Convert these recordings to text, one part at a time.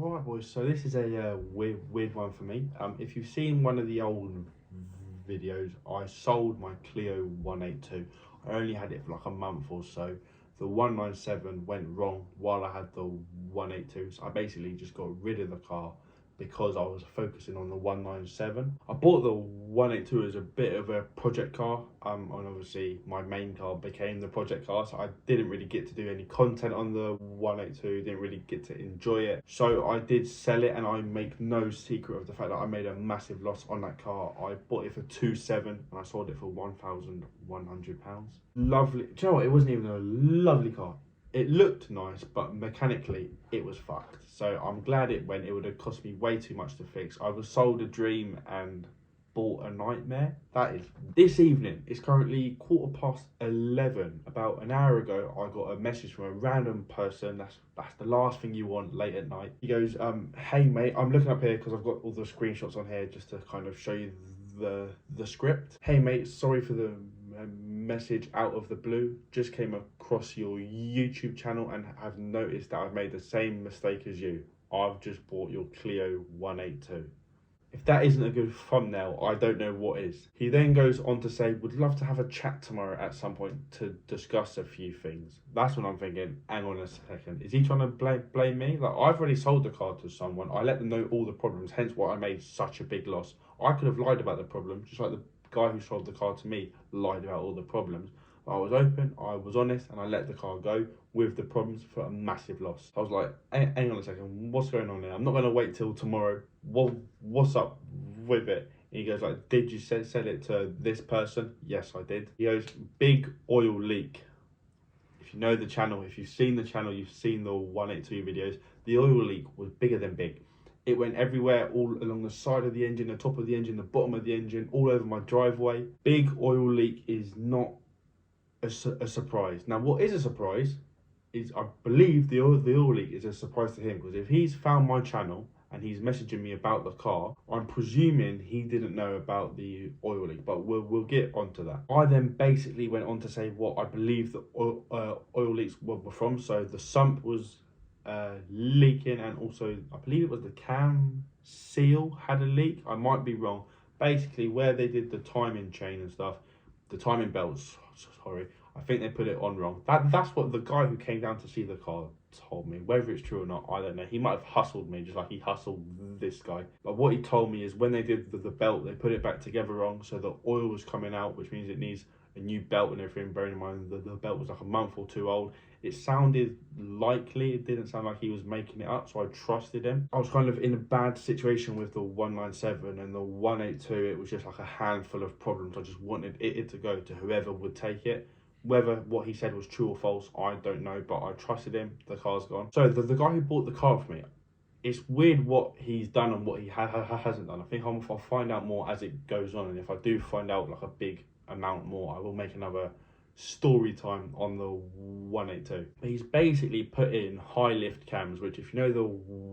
Alright boys, so this is a weird one for me. If you've seen one of the old videos, I sold my Clio 182. I only had it for like a month or so. The 197 went wrong while I had the 182, so I basically just got rid of the car because I was focusing on the 197. I bought the 182 as a bit of a project car, and obviously my main car became the project car, so I didn't really get to do any content on the 182, didn't really get to enjoy it. So I did sell it, and I make no secret of the fact that I made a massive loss on that car. I bought it for 2.7 and I sold it for £1,100. Lovely. Do you know what? It wasn't even a lovely car. It looked nice, but mechanically it was fucked. So I'm glad it went. It would have cost me way too much to fix. I was sold a dream and bought a nightmare. That is this evening. It's currently 11:15. About an hour ago, I got a message from a random person. That's the last thing you want late at night. He goes, hey mate, I'm looking up here because I've got all the screenshots on here just to kind of show you the script. Hey mate, sorry for the message out of the blue. Just came across your YouTube channel and have noticed that I've made the same mistake as you. I've just bought your Clio 182. If that isn't a good thumbnail, I don't know what is. He then goes on to say, would love to have a chat tomorrow at some point to discuss a few things. That's when I'm thinking, hang on a second, is he trying to blame me? Like, I've already sold the car to someone. I let them know all the problems, hence why I made such a big loss. I could have lied about the problem, just like the guy who sold the car to me lied about all the problems. I was open, I was honest, and I let the car go with the problems for a massive loss. I was like, hang on a second, what's going on here? I'm not going to wait till tomorrow. What's up with it? And he goes like, did you sell it to this person? Yes, I did. He goes, big oil leak. If you know the channel, if you've seen the channel, you've seen the 182 videos, the oil leak was bigger than big. It went everywhere, all along the side of the engine, the top of the engine, the bottom of the engine, all over my driveway. Big oil leak is not a surprise. Now, what is a surprise is I believe the oil leak is a surprise to him, because if he's found my channel and he's messaging me about the car, I'm presuming he didn't know about the oil leak, but we'll get onto that. I then basically went on to say what I believe the oil leaks were from. So the sump was leaking, and also I believe it was the cam seal had a leak. I might be wrong. Basically, where they did the timing chain and stuff, the timing belts, sorry, I think they put it on wrong. That's what the guy who came down to see the car told me. Whether it's true or not, I don't know. He might have hustled me just like he hustled this guy. But what he told me is when they did the belt, they put it back together wrong, so the oil was coming out, which means it needs a new belt and everything. Bearing in mind the belt was like a month or two old. It sounded likely, it didn't sound like he was making it up, so I trusted him. I was kind of in a bad situation with the 197, and the 182, it was just like a handful of problems. I just wanted it to go to whoever would take it. Whether what he said was true or false, I don't know, but I trusted him. The car's gone. So the guy who bought the car for me, it's weird what he's done and what he hasn't done. I think I'll find out more as it goes on, and if I do find out like a big amount more, I will make another story time on the 182. But he's basically put in high lift cams, which if you know the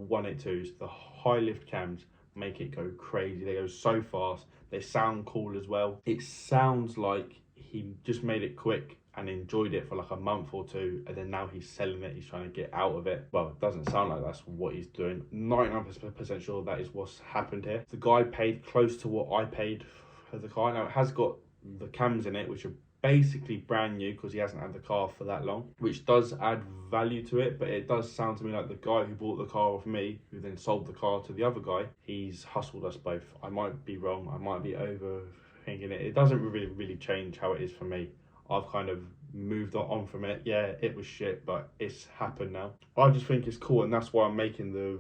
182s, the high lift cams make it go crazy. They go so fast. They sound cool as well. It sounds like he just made it quick and enjoyed it for like a month or two, and then now he's selling it. He's trying to get out of it. Well, it doesn't sound like that's what he's doing. 99% sure that is what's happened here. The guy paid close to what I paid for the car. Now, it has got the cams in it, which are basically brand new because he hasn't had the car for that long, which does add value to it. But it does sound to me like the guy who bought the car off me, who then sold the car to the other guy, he's hustled us both. I might be wrong, I might be overthinking it. It doesn't really change how it is for me. I've kind of moved on from it. Yeah, it was shit, but it's happened now. I just think it's cool, and that's why I'm making the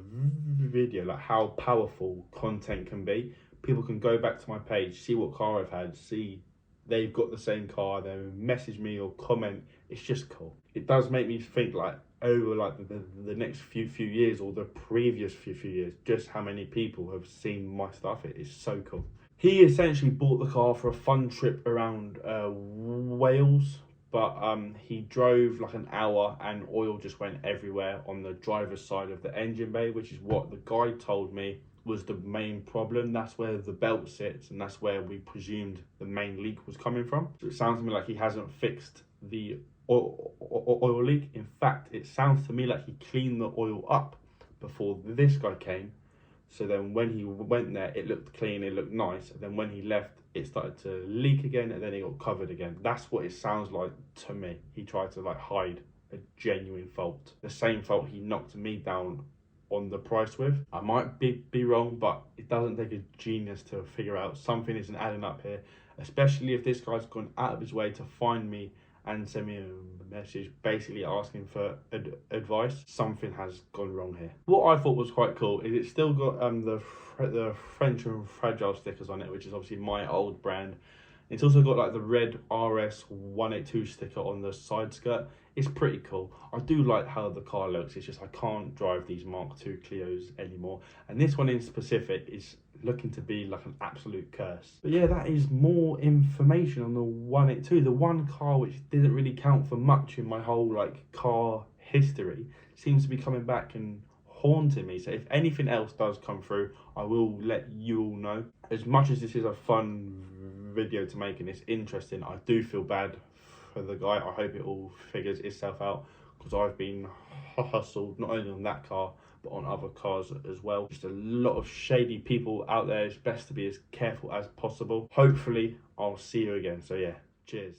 video, like how powerful content can be. People can go back to my page, see what car I've had, see they've got the same car, they message me or comment. It's just cool. It does make me think like over like the next few years, or the previous few years, just how many people have seen my stuff. It is so cool. He essentially bought the car for a fun trip around Wales, but he drove like an hour and oil just went everywhere on the driver's side of the engine bay, which is what the guy told me was the main problem. That's where the belt sits, and that's where we presumed the main leak was coming from. So it sounds to me like he hasn't fixed the oil leak. In fact, it sounds to me like he cleaned the oil up, before this guy came. So then when he went there, it looked clean, it looked nice. And then when he left, it started to leak again, and then it got covered again. That's what it sounds like to me. He tried to like hide a genuine fault. The same fault he knocked me down on the price with. I might be wrong, but it doesn't take a genius to figure out something isn't adding up here, especially if this guy's gone out of his way to find me and send me a message basically asking for advice. Something has gone wrong here. What I thought was quite cool is it's still got the French and Fragile stickers on it, which is obviously my old brand. It's also got like the red RS182 sticker on the side skirt. It's pretty cool. I do like how the car looks. It's just I can't drive these Mark II Clios anymore. And this one in specific is looking to be like an absolute curse. But yeah, that is more information on the 182. The one car which didn't really count for much in my whole like car history seems to be coming back and haunting me. So if anything else does come through, I will let you all know. As much as this is a fun video to make and it's interesting, I do feel bad for the guy. I hope it all figures itself out, because I've been hustled not only on that car but on other cars as well. Just a lot of shady people out there. It's best to be as careful as possible. Hopefully I'll see you again. So yeah, cheers.